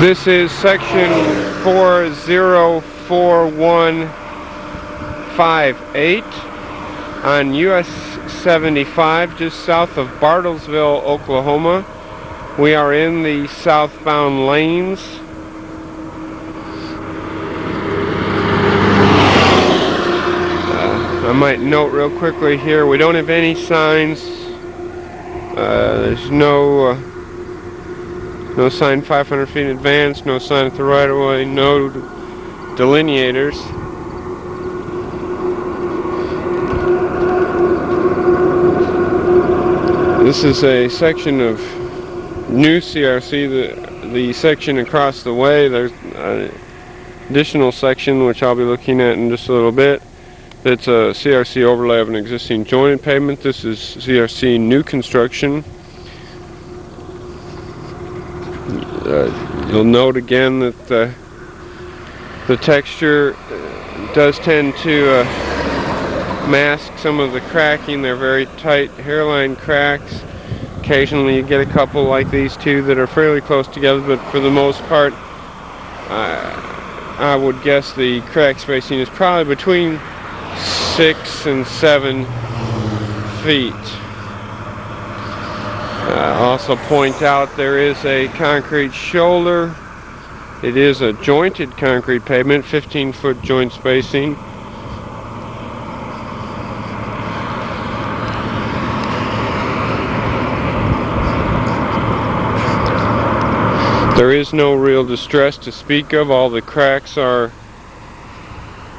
This is section 404158 on US 75, just south of Bartlesville, Oklahoma. We are in the southbound lanes. I might note real quickly here, we don't have any signs. There's no sign 500 feet in advance, no sign at the right of way, no delineators. This is a section of new CRC, the section across the way. There's an additional section which I'll be looking at in just a little bit. It's a CRC overlay of an existing jointed pavement. This is CRC new construction. You'll note again that the texture does tend to mask some of the cracking. They're very tight hairline cracks. Occasionally you get a couple like these two that are fairly close together, but for the most part I would guess the crack spacing is probably between 6 and 7 feet. Also point out there is a concrete shoulder. It is a jointed concrete pavement, 15-foot joint spacing. There is no real distress to speak of. All the cracks are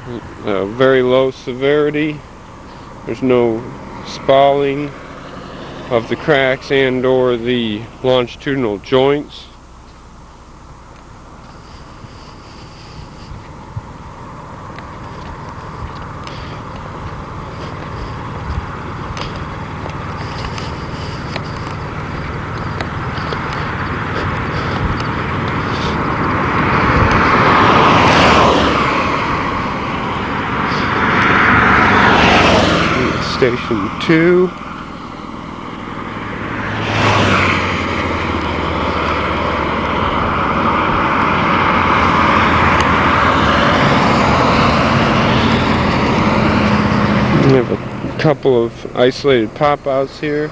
very low severity. There's no spalling of the cracks and or the longitudinal joints. Station 2. We have a couple of isolated pop-outs here.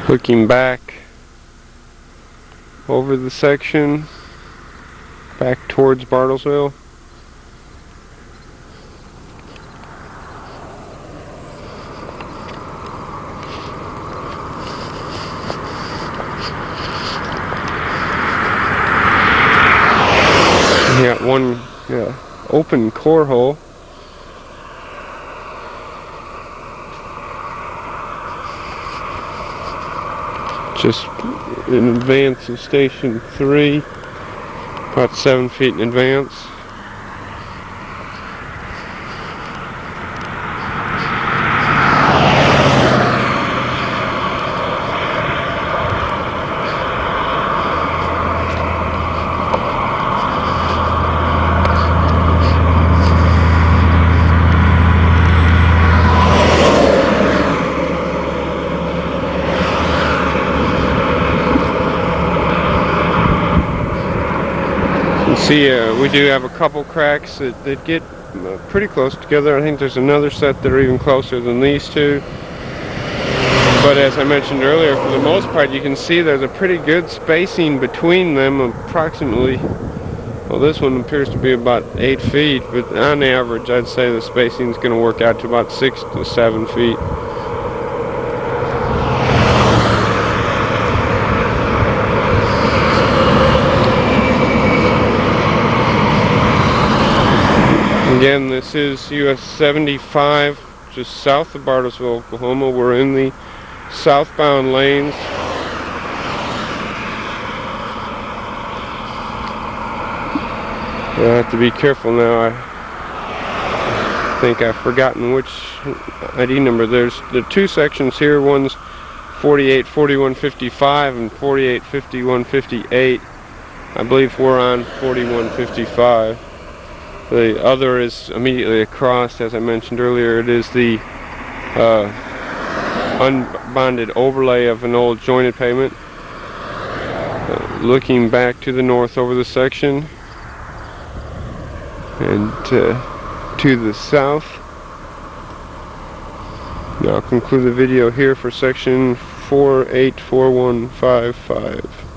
Looking back over the section, back towards Bartlesville. We got one open core hole. Just in advance of Station 3, about 7 feet in advance. See, we do have a couple cracks that get pretty close together. I think there's another set that are even closer than these two. But as I mentioned earlier, for the most part, you can see there's a pretty good spacing between them, approximately, well, this one appears to be about 8 feet, but on average, I'd say the spacing is going to work out to about 6 to 7 feet. Again, this is US 75, just south of Bartlesville, Oklahoma. We're in the southbound lanes. I have to be careful now. I think I've forgotten which ID number. There's the two sections here. One's 484155 and 485158. I believe we're on 4155. The other is immediately across, as I mentioned earlier. It is the unbonded overlay of an old jointed pavement. Looking back to the north over the section, and to the south. Now I'll conclude the video here for section 484155.